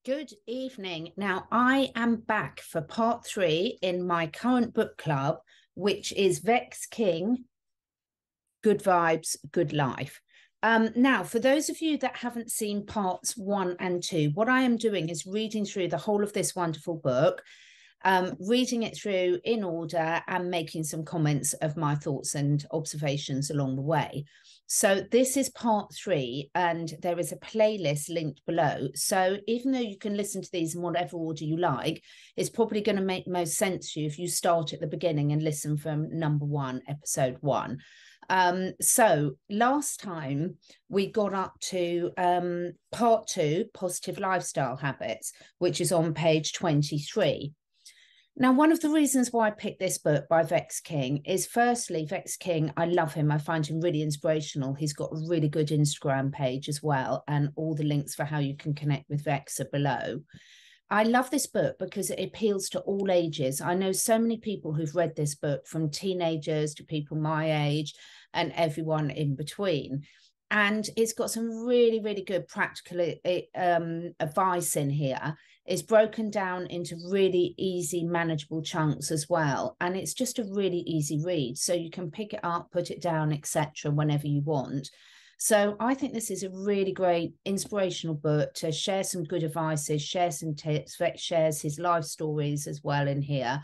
Good evening. Now, I am back for part 3 in my current book club, which is Vex King, Good Vibes, Good Life. Now, for those of you that haven't seen parts 1 and 2, what I am doing is reading through the whole of this wonderful book, reading it through in order and making some comments of my thoughts and observations along the way. So this is part 3, and there is a playlist linked below. So even though you can listen to these in whatever order you like, it's probably going to make most sense to you if you start at the beginning and listen from number 1, episode 1. So last time we got up to part 2, positive lifestyle habits, which is on page 23. Now, one of the reasons why I picked this book by Vex King is, firstly, Vex King, I love him. I find him really inspirational. He's got a really good Instagram page as well, and all the links for how you can connect with Vex are below. I love this book because it appeals to all ages. I know so many people who've read this book, from teenagers to people my age and everyone in between. And it's got some really, really good practical advice in here. It's broken down into really easy, manageable chunks as well. And it's just a really easy read. So you can pick it up, put it down, etc., whenever you want. So I think this is a really great inspirational book to share some good advices, share some tips. Vex shares his life stories as well in here.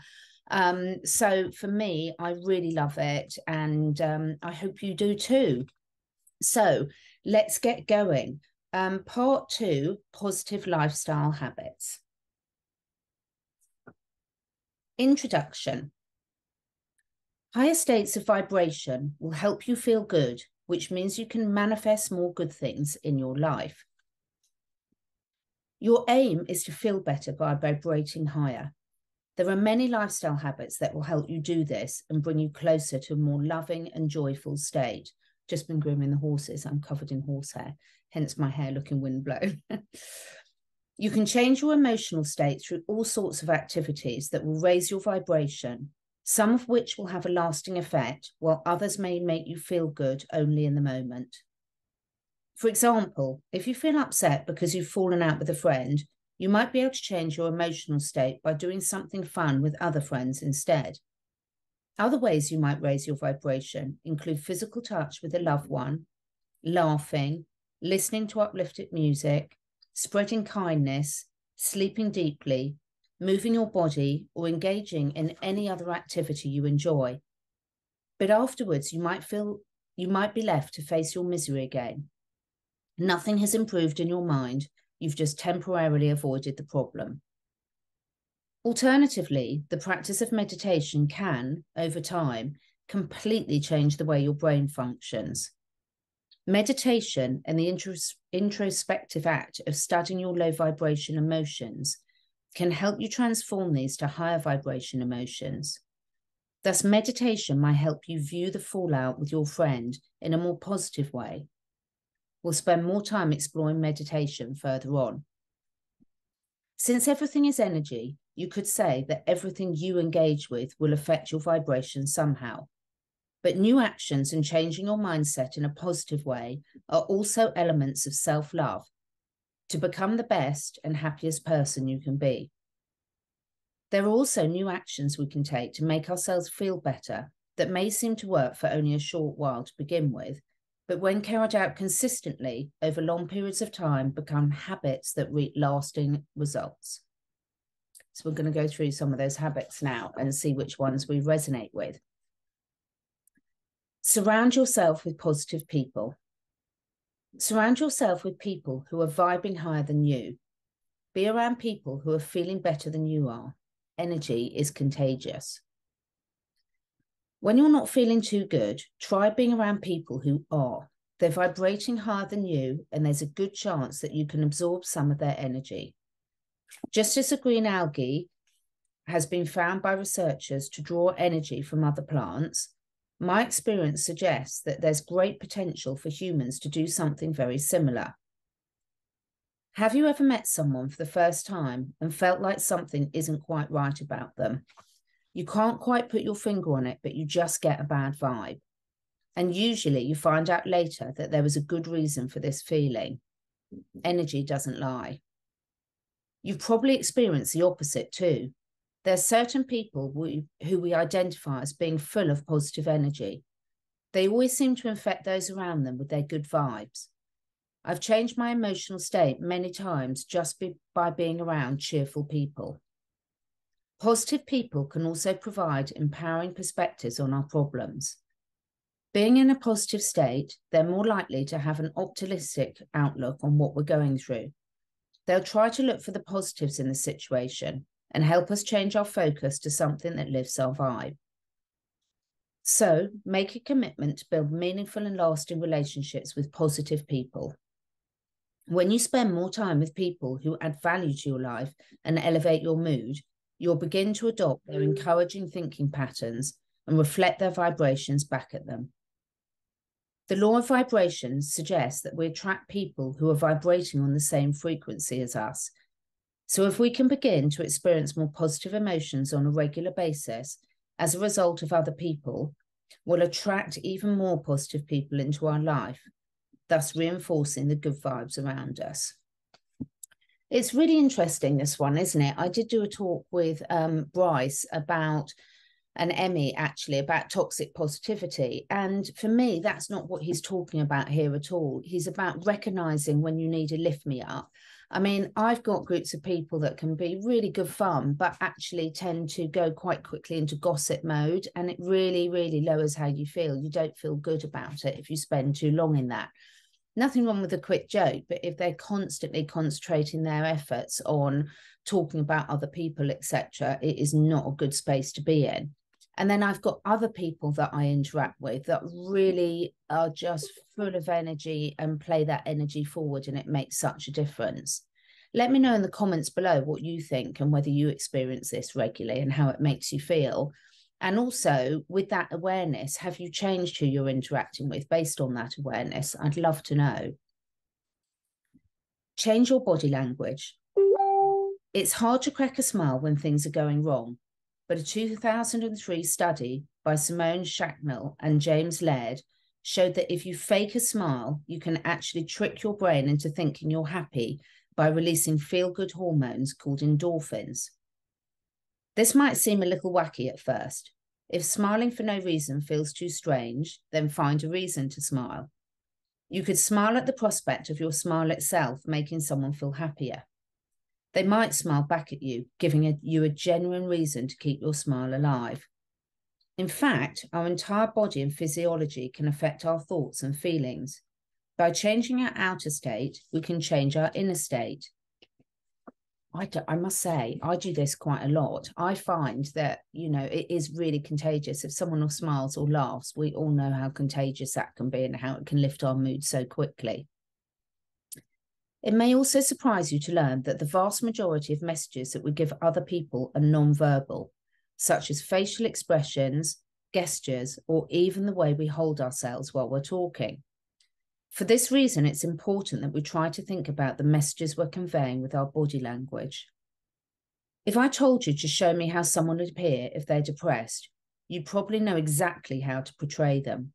So for me, I really love it. And I hope you do too. So let's get going. Part 2, positive lifestyle habits. Introduction. Higher states of vibration will help you feel good, which means you can manifest more good things in your life. Your aim is to feel better by vibrating higher. There are many lifestyle habits that will help you do this and bring you closer to a more loving and joyful state. Just been grooming the horses. I'm covered in horsehair, hence my hair looking windblown. You can change your emotional state through all sorts of activities that will raise your vibration, some of which will have a lasting effect, while others may make you feel good only in the moment. For example, if you feel upset because you've fallen out with a friend, you might be able to change your emotional state by doing something fun with other friends instead. Other ways you might raise your vibration include physical touch with a loved one, laughing, listening to uplifted music, spreading kindness, sleeping deeply, moving your body, or engaging in any other activity you enjoy. But afterwards, you might be left to face your misery again. Nothing has improved in your mind. You've just temporarily avoided the problem. Alternatively, the practice of meditation can, over time, completely change the way your brain functions. Meditation and the introspective act of studying your low vibration emotions can help you transform these to higher vibration emotions. Thus, meditation might help you view the fallout with your friend in a more positive way. We'll spend more time exploring meditation further on. Since everything is energy, you could say that everything you engage with will affect your vibration somehow. But new actions and changing your mindset in a positive way are also elements of self-love to become the best and happiest person you can be. There are also new actions we can take to make ourselves feel better that may seem to work for only a short while to begin with, but when carried out consistently over long periods of time, become habits that reap lasting results. So we're going to go through some of those habits now and see which ones we resonate with. Surround yourself with positive people. Surround yourself with people who are vibing higher than you. Be around people who are feeling better than you are. Energy is contagious. When you're not feeling too good, try being around people who are. They're vibrating higher than you, and there's a good chance that you can absorb some of their energy. Just as the green algae has been found by researchers to draw energy from other plants, my experience suggests that there's great potential for humans to do something very similar. Have you ever met someone for the first time and felt like something isn't quite right about them? You can't quite put your finger on it, but you just get a bad vibe. And usually you find out later that there was a good reason for this feeling. Energy doesn't lie. You've probably experienced the opposite too. There are certain people who we identify as being full of positive energy. They always seem to infect those around them with their good vibes. I've changed my emotional state many times just by being around cheerful people. Positive people can also provide empowering perspectives on our problems. Being in a positive state, they're more likely to have an optimistic outlook on what we're going through. They'll try to look for the positives in the situation and help us change our focus to something that lifts our vibe. So, make a commitment to build meaningful and lasting relationships with positive people. When you spend more time with people who add value to your life and elevate your mood, you'll begin to adopt their encouraging thinking patterns and reflect their vibrations back at them. The law of vibrations suggests that we attract people who are vibrating on the same frequency as us. So if we can begin to experience more positive emotions on a regular basis as a result of other people, we'll attract even more positive people into our life, thus reinforcing the good vibes around us. It's really interesting, this one, isn't it? I did do a talk with Bryce about, and Emmy actually, about toxic positivity. And for me, that's not what he's talking about here at all. He's about recognizing when you need a lift me up. I mean, I've got groups of people that can be really good fun, but actually tend to go quite quickly into gossip mode. And it really, really lowers how you feel. You don't feel good about it if you spend too long in that. Nothing wrong with a quick joke, but if they're constantly concentrating their efforts on talking about other people, etc., it is not a good space to be in. And then I've got other people that I interact with that really are just full of energy and play that energy forward, and it makes such a difference. Let me know in the comments below what you think and whether you experience this regularly and how it makes you feel. And also, with that awareness, have you changed who you're interacting with based on that awareness? I'd love to know. Change your body language. It's hard to crack a smile when things are going wrong, but a 2003 study by Simone Shacknell and James Laird showed that if you fake a smile, you can actually trick your brain into thinking you're happy by releasing feel-good hormones called endorphins. This might seem a little wacky at first. If smiling for no reason feels too strange, then find a reason to smile. You could smile at the prospect of your smile itself making someone feel happier. They might smile back at you, giving you a genuine reason to keep your smile alive. In fact, our entire body and physiology can affect our thoughts and feelings. By changing our outer state, we can change our inner state. I must say, I do this quite a lot. I find that, you know, it is really contagious. If someone smiles or laughs, we all know how contagious that can be and how it can lift our mood so quickly. It may also surprise you to learn that the vast majority of messages that we give other people are non-verbal, such as facial expressions, gestures, or even the way we hold ourselves while we're talking. For this reason, it's important that we try to think about the messages we're conveying with our body language. If I told you to show me how someone would appear if they're depressed, you'd probably know exactly how to portray them.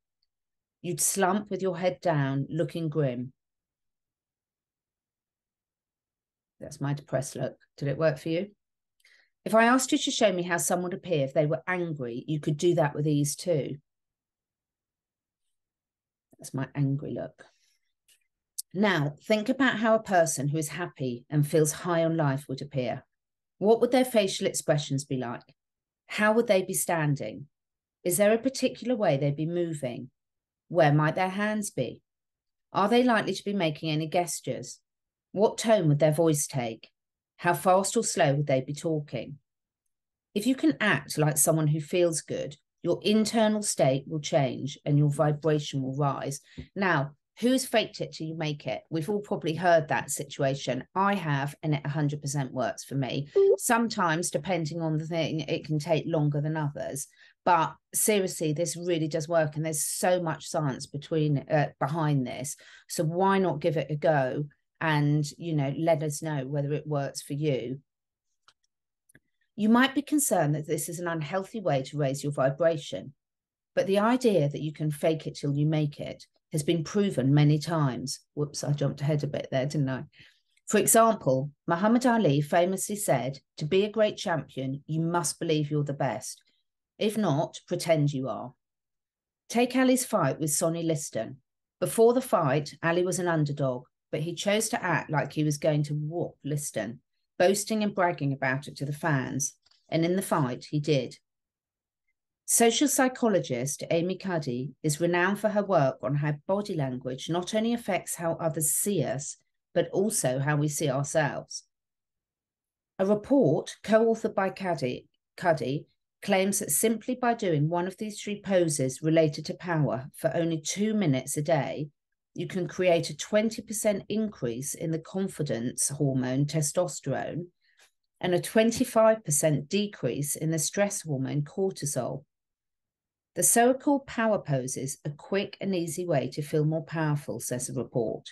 You'd slump with your head down, looking grim. That's my depressed look. Did it work for you? If I asked you to show me how someone would appear if they were angry, you could do that with ease too. That's my angry look. Now, think about how a person who is happy and feels high on life would appear. What would their facial expressions be like? How would they be standing? Is there a particular way they'd be moving? Where might their hands be? Are they likely to be making any gestures? What tone would their voice take? How fast or slow would they be talking? If you can act like someone who feels good, your internal state will change and your vibration will rise. Now, who's faked it till you make it? We've all probably heard that situation. I have, and it 100% works for me. Sometimes, depending on the thing, it can take longer than others. But seriously, this really does work. And there's so much science behind this. So why not give it a go? And, you know, let us know whether it works for you. You might be concerned that this is an unhealthy way to raise your vibration, but the idea that you can fake it till you make it has been proven many times. Whoops, I jumped ahead a bit there, didn't I? For example, Muhammad Ali famously said, to be a great champion, you must believe you're the best. If not, pretend you are. Take Ali's fight with Sonny Liston. Before the fight, Ali was an underdog, but he chose to act like he was going to whoop Liston, boasting and bragging about it to the fans. And in the fight, he did. Social psychologist Amy Cuddy is renowned for her work on how body language not only affects how others see us, but also how we see ourselves. A report co-authored by Cuddy claims that simply by doing one of these 3 poses related to power for only 2 minutes a day, you can create a 20% increase in the confidence hormone testosterone and a 25% decrease in the stress hormone cortisol. The so-called power poses are a quick and easy way to feel more powerful, says the report.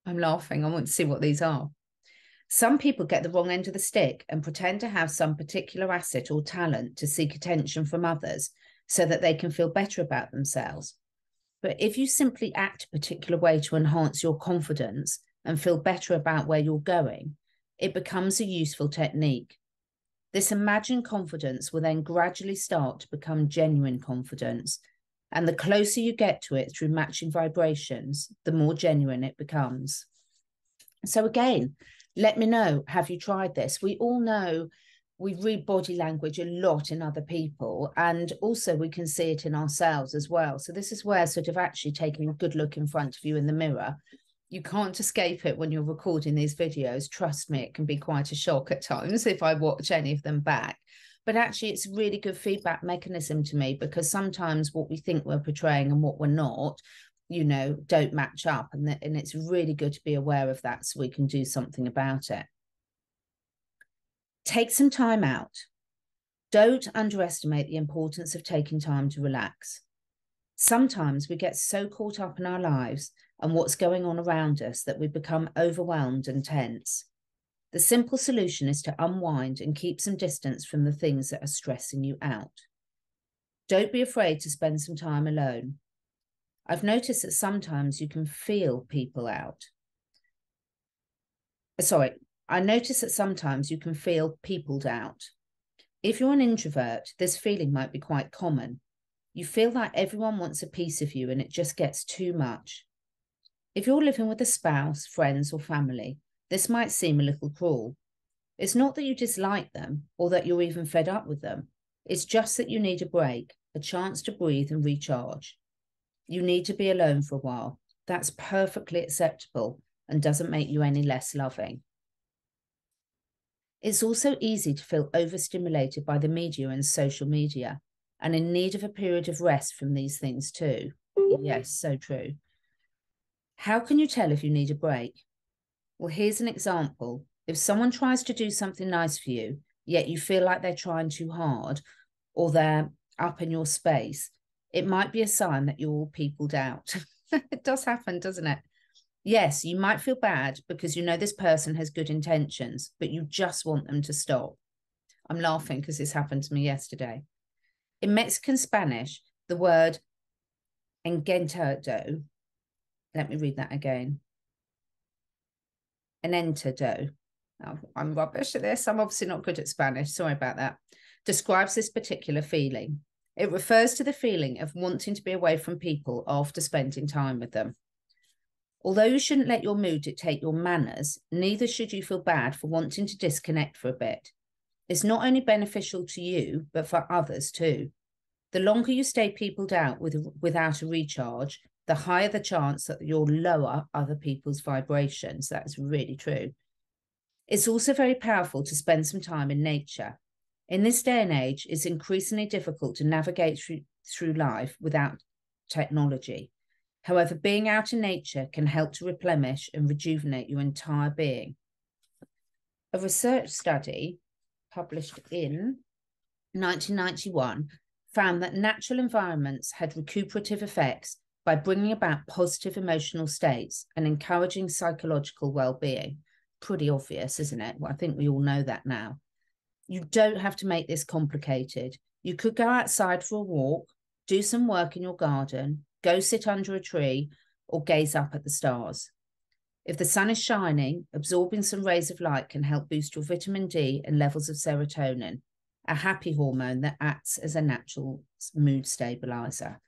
I'm laughing. I want to see what these are. Some people get the wrong end of the stick and pretend to have some particular asset or talent to seek attention from others so that they can feel better about themselves. But if you simply act a particular way to enhance your confidence and feel better about where you're going, it becomes a useful technique. This imagined confidence will then gradually start to become genuine confidence. And the closer you get to it through matching vibrations, the more genuine it becomes. So again, let me know, have you tried this? We all know we read body language a lot in other people, and also we can see it in ourselves as well. So this is where sort of actually taking a good look in front of you in the mirror, you can't escape it when you're recording these videos. Trust me, it can be quite a shock at times if I watch any of them back. But actually, it's a really good feedback mechanism to me, because sometimes what we think we're portraying and what we're not, you know, don't match up. And it's really good to be aware of that so we can do something about it. Take some time out. Don't underestimate the importance of taking time to relax. Sometimes we get so caught up in our lives and what's going on around us that we become overwhelmed and tense. The simple solution is to unwind and keep some distance from the things that are stressing you out. Don't be afraid to spend some time alone. I've noticed that sometimes you can feel people out. I notice that sometimes you can feel peopled out. If you're an introvert, this feeling might be quite common. You feel like everyone wants a piece of you and it just gets too much. If you're living with a spouse, friends, or family, this might seem a little cruel. It's not that you dislike them or that you're even fed up with them. It's just that you need a break, a chance to breathe and recharge. You need to be alone for a while. That's perfectly acceptable and doesn't make you any less loving. It's also easy to feel overstimulated by the media and social media, and in need of a period of rest from these things too. Yes, so true. How can you tell if you need a break? Well, here's an example. If someone tries to do something nice for you, yet you feel like they're trying too hard or they're up in your space, it might be a sign that you're all peopled out. It does happen, doesn't it? Yes, you might feel bad because you know this person has good intentions, but you just want them to stop. I'm laughing because this happened to me yesterday. In Mexican Spanish, the word engentado, let me read that again. Enentado. Oh, I'm rubbish at this. I'm obviously not good at Spanish. Sorry about that. Describes this particular feeling. It refers to the feeling of wanting to be away from people after spending time with them. Although you shouldn't let your mood dictate your manners, neither should you feel bad for wanting to disconnect for a bit. It's not only beneficial to you, but for others too. The longer you stay peopled out without a recharge, the higher the chance that you'll lower other people's vibrations. That's really true. It's also very powerful to spend some time in nature. In this day and age, it's increasingly difficult to navigate through life without technology. However, being out in nature can help to replenish and rejuvenate your entire being. A research study published in 1991 found that natural environments had recuperative effects by bringing about positive emotional states and encouraging psychological well-being. Pretty obvious, isn't it? Well, I think we all know that now. You don't have to make this complicated. You could go outside for a walk, do some work in your garden, go sit under a tree, or gaze up at the stars. If the sun is shining, absorbing some rays of light can help boost your vitamin D and levels of serotonin, a happy hormone that acts as a natural mood stabilizer.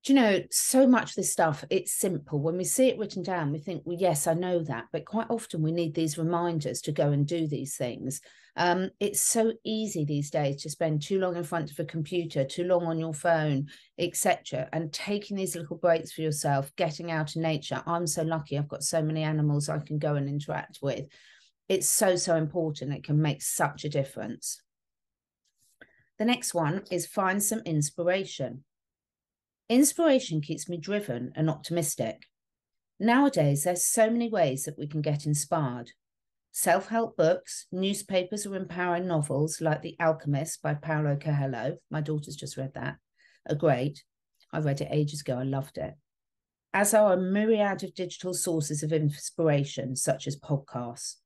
Do you know, so much of this stuff, it's simple. When we see it written down, we think, well, yes, I know that. But quite often we need these reminders to go and do these things. It's so easy these days to spend too long in front of a computer, too long on your phone, etc. And taking these little breaks for yourself, getting out in nature. I'm so lucky. I've got so many animals I can go and interact with. It's so, so important. It can make such a difference. The next one is find some inspiration. Inspiration keeps me driven and optimistic. Nowadays, there's so many ways that we can get inspired. Self-help books, newspapers, or empowering novels like The Alchemist by Paulo Coelho, my daughter's just read that, are great. I read it ages ago, I loved it. As are a myriad of digital sources of inspiration, such as podcasts.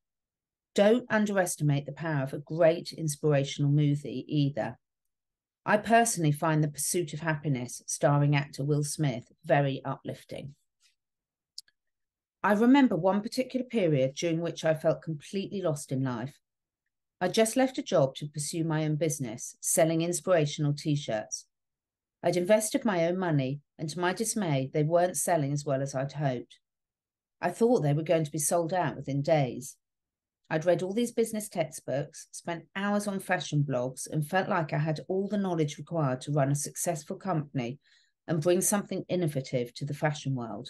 Don't underestimate the power of a great inspirational movie either. I personally find The Pursuit of Happiness, starring actor Will Smith, very uplifting. I remember one particular period during which I felt completely lost in life. I just left a job to pursue my own business, selling inspirational t-shirts. I'd invested my own money, and to my dismay, they weren't selling as well as I'd hoped. I thought they were going to be sold out within days. I'd read all these business textbooks, spent hours on fashion blogs, and felt like I had all the knowledge required to run a successful company and bring something innovative to the fashion world.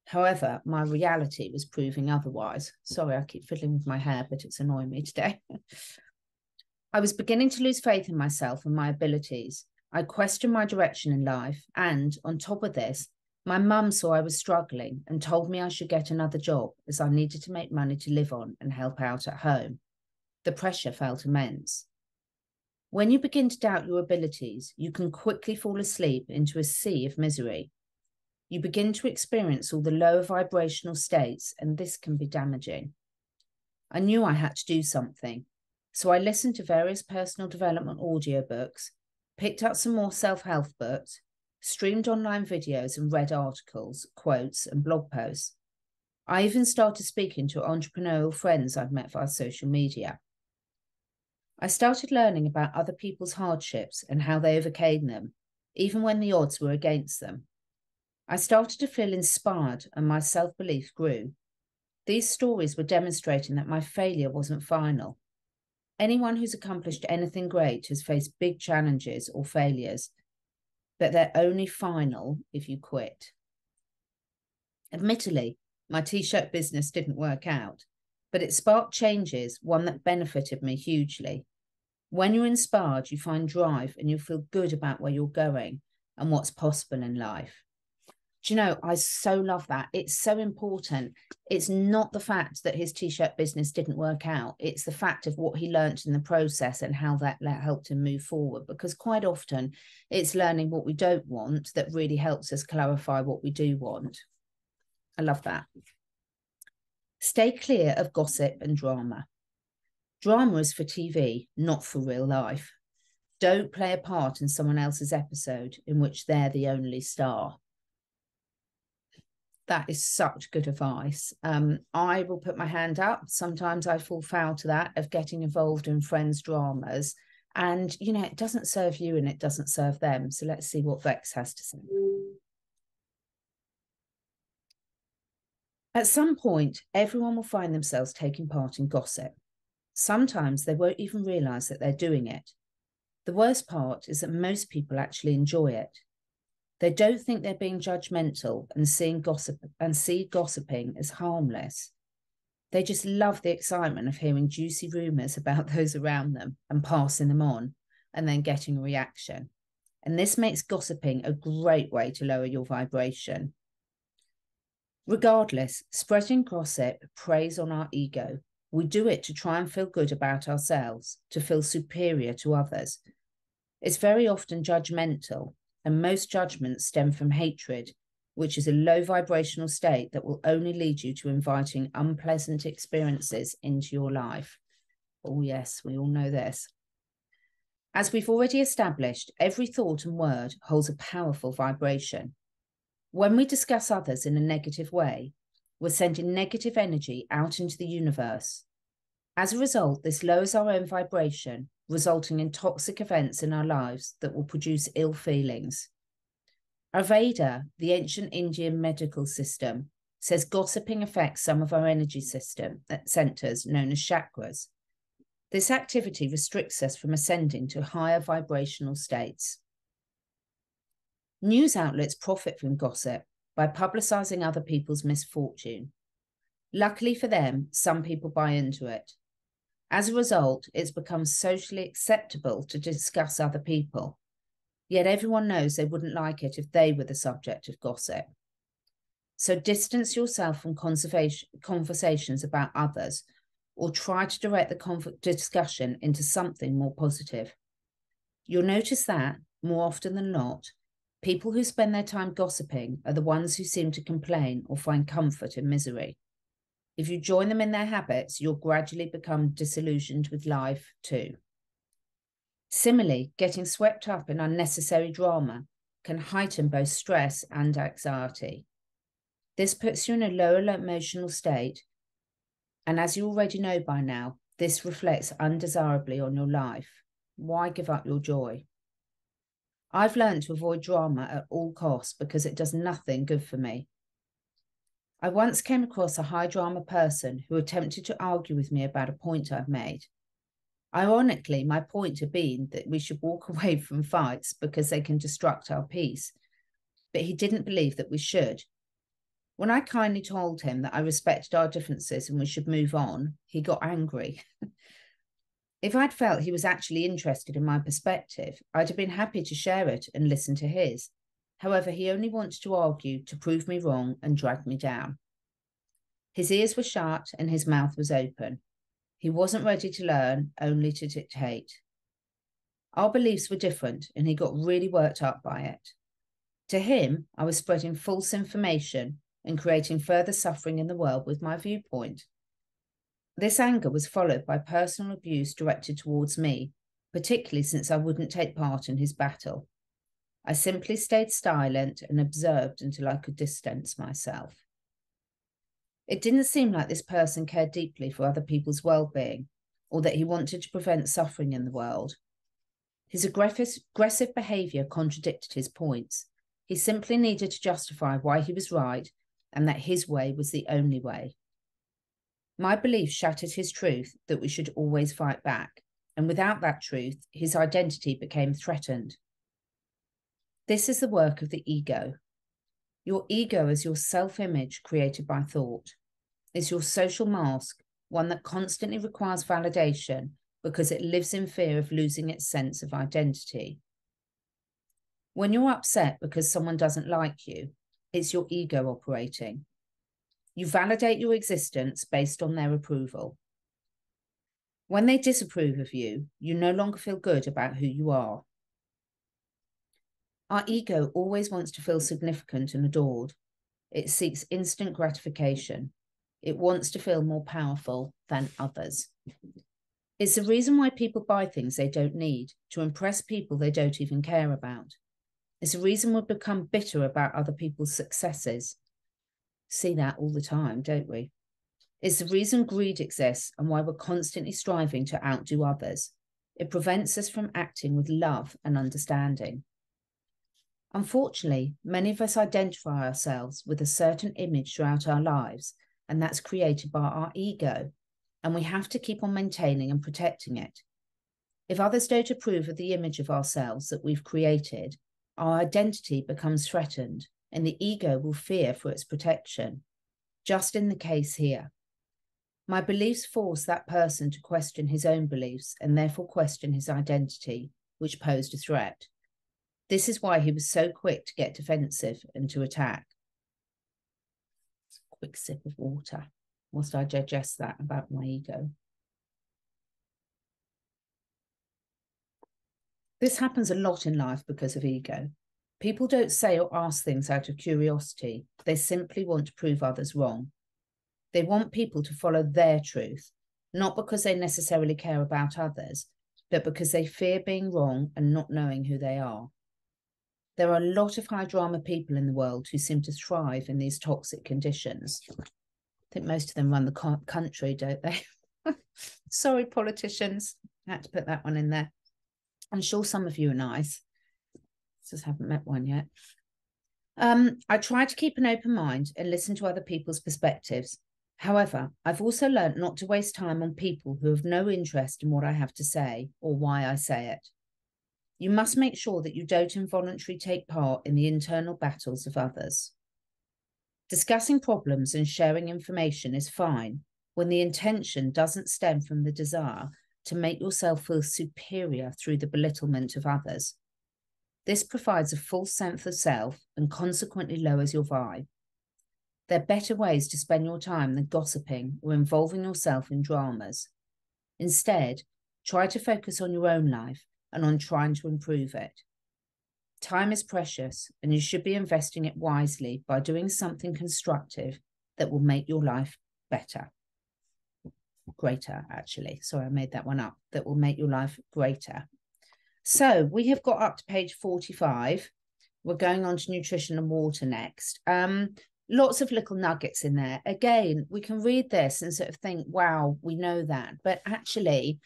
However, my reality was proving otherwise. Sorry, I keep fiddling with my hair, but it's annoying me today. I was beginning to lose faith in myself and my abilities. I questioned my direction in life, and on top of this, my mum saw I was struggling and told me I should get another job as I needed to make money to live on and help out at home. The pressure felt immense. When you begin to doubt your abilities, you can quickly fall asleep into a sea of misery. You begin to experience all the lower vibrational states, and this can be damaging. I knew I had to do something, so I listened to various personal development audiobooks, picked up some more self-help books, streamed online videos and read articles, quotes, and blog posts. I even started speaking to entrepreneurial friends I'd met via social media. I started learning about other people's hardships and how they overcame them, even when the odds were against them. I started to feel inspired and my self-belief grew. These stories were demonstrating that my failure wasn't final. Anyone who's accomplished anything great has faced big challenges or failures, but they're only final if you quit. Admittedly, my t-shirt business didn't work out, but it sparked changes, one that benefited me hugely. When you're inspired, you find drive and you feel good about where you're going and what's possible in life. Do you know, I so love that. It's so important. It's not the fact that his t-shirt business didn't work out. It's the fact of what he learned in the process and how that helped him move forward. Because quite often it's learning what we don't want that really helps us clarify what we do want. I love that. Stay clear of gossip and drama. Drama is for TV, not for real life. Don't play a part in someone else's episode in which they're the only star. That is such good advice. I will put my hand up. Sometimes I fall foul to that, of getting involved in friends' dramas. And, you know, it doesn't serve you and it doesn't serve them. So let's see what Vex has to say. At some point, everyone will find themselves taking part in gossip. Sometimes they won't even realise that they're doing it. The worst part is that most people actually enjoy it. They don't think they're being judgmental and see gossiping as harmless. They just love the excitement of hearing juicy rumours about those around them and passing them on and then getting a reaction. And this makes gossiping a great way to lower your vibration. Regardless, spreading gossip preys on our ego. We do it to try and feel good about ourselves, to feel superior to others. It's very often judgmental, and most judgments stem from hatred, which is a low vibrational state that will only lead you to inviting unpleasant experiences into your life. Oh yes, we all know this. As we've already established, every thought and word holds a powerful vibration. When we discuss others in a negative way, We're sending negative energy out into the universe. As a result, this lowers our own vibration, resulting in toxic events in our lives that will produce ill feelings. Ayurveda, the ancient Indian medical system, says gossiping affects some of our energy system centers known as chakras. This activity restricts us from ascending to higher vibrational states. News outlets profit from gossip by publicizing other people's misfortune. Luckily for them, some people buy into it. As a result, it's become socially acceptable to discuss other people. Yet everyone knows they wouldn't like it if they were the subject of gossip. So distance yourself from conversations about others, or try to direct the discussion into something more positive. You'll notice that, more often than not, people who spend their time gossiping are the ones who seem to complain or find comfort in misery. If you join them in their habits, you'll gradually become disillusioned with life too. Similarly, getting swept up in unnecessary drama can heighten both stress and anxiety. This puts you in a lower emotional state, and as you already know by now, this reflects undesirably on your life. Why give up your joy? I've learned to avoid drama at all costs because it does nothing good for me. I once came across a high drama person who attempted to argue with me about a point I've made. Ironically, my point had been that we should walk away from fights because they can disrupt our peace, but he didn't believe that we should. When I kindly told him that I respected our differences and we should move on, he got angry. If I'd felt he was actually interested in my perspective, I'd have been happy to share it and listen to his. However, he only wanted to argue to prove me wrong and drag me down. His ears were shut and his mouth was open. He wasn't ready to learn, only to dictate. Our beliefs were different and he got really worked up by it. To him, I was spreading false information and creating further suffering in the world with my viewpoint. This anger was followed by personal abuse directed towards me, particularly since I wouldn't take part in his battle. I simply stayed silent and observed until I could distance myself. It didn't seem like this person cared deeply for other people's well-being, or that he wanted to prevent suffering in the world. His aggressive behaviour contradicted his points. He simply needed to justify why he was right and that his way was the only way. My belief shattered his truth that we should always fight back, and without that truth, his identity became threatened. This is the work of the ego. Your ego is your self-image created by thought. It's your social mask, one that constantly requires validation because it lives in fear of losing its sense of identity. When you're upset because someone doesn't like you, it's your ego operating. You validate your existence based on their approval. When they disapprove of you, you no longer feel good about who you are. Our ego always wants to feel significant and adored. It seeks instant gratification. It wants to feel more powerful than others. It's the reason why people buy things they don't need, to impress people they don't even care about. It's the reason we become bitter about other people's successes. See that all the time, don't we? It's the reason greed exists and why we're constantly striving to outdo others. It prevents us from acting with love and understanding. Unfortunately, many of us identify ourselves with a certain image throughout our lives, and that's created by our ego, and we have to keep on maintaining and protecting it. If others don't approve of the image of ourselves that we've created, our identity becomes threatened, and the ego will fear for its protection. Just in the case here. My beliefs force that person to question his own beliefs and therefore question his identity, which posed a threat. This is why he was so quick to get defensive and to attack. Quick sip of water whilst I digest that about my ego. This happens a lot in life because of ego. People don't say or ask things out of curiosity. They simply want to prove others wrong. They want people to follow their truth, not because they necessarily care about others, but because they fear being wrong and not knowing who they are. There are a lot of high drama people in the world who seem to thrive in these toxic conditions. think most of them run the country, don't they? Sorry, politicians. I had to put that one in there. I'm sure some of you are nice. Just haven't met one yet. I try to keep an open mind and listen to other people's perspectives. However, I've also learned not to waste time on people who have no interest in what I have to say or why I say it. You must make sure that you don't involuntarily take part in the internal battles of others. Discussing problems and sharing information is fine when the intention doesn't stem from the desire to make yourself feel superior through the belittlement of others. This provides a false sense of self and consequently lowers your vibe. There are better ways to spend your time than gossiping or involving yourself in dramas. Instead, try to focus on your own life and on trying to improve it. Time is precious, and you should be investing it wisely by doing something constructive that will make your life better. Greater, actually. Sorry, I made that one up. That will make your life greater. So we have got up to page 45. We're going on to nutrition and water next. Lots of little nuggets in there. Again, we can read this and sort of think, wow, we know that. But actually,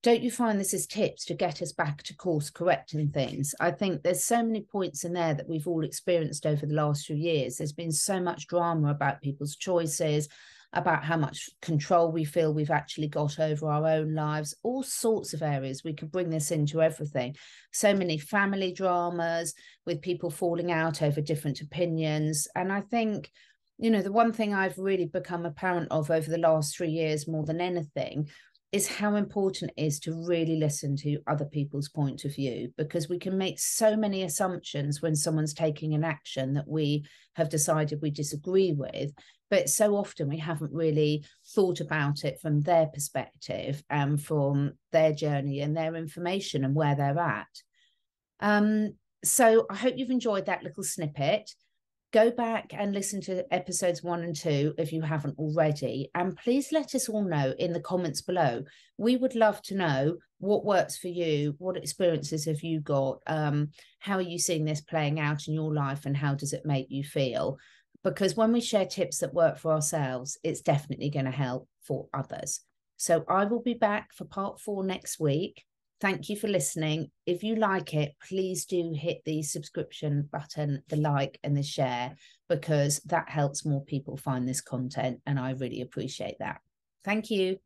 don't you find this is tips to get us back to course correcting things? I think there's so many points in there that we've all experienced over the last few years. There's been so much drama about people's choices, about how much control we feel we've actually got over our own lives, all sorts of areas. We could bring this into everything. So many family dramas with people falling out over different opinions. And I think, you know, the one thing I've really become a parent of over the last 3 years more than anything is how important it is to really listen to other people's point of view, because we can make so many assumptions when someone's taking an action that we have decided we disagree with. But so often we haven't really thought about it from their perspective and from their journey and their information and where they're at. So I hope you've enjoyed that little snippet. Go back and listen to episodes 1 and 2 if you haven't already. And please let us all know in the comments below. We would love to know what works for you, what experiences have you got, how are you seeing this playing out in your life, and how does it make you feel? Because when we share tips that work for ourselves, it's definitely going to help for others. So I will be back for part 4 next week. Thank you for listening. If you like it, please do hit the subscription button, the like and the share, because that helps more people find this content, and I really appreciate that. Thank you.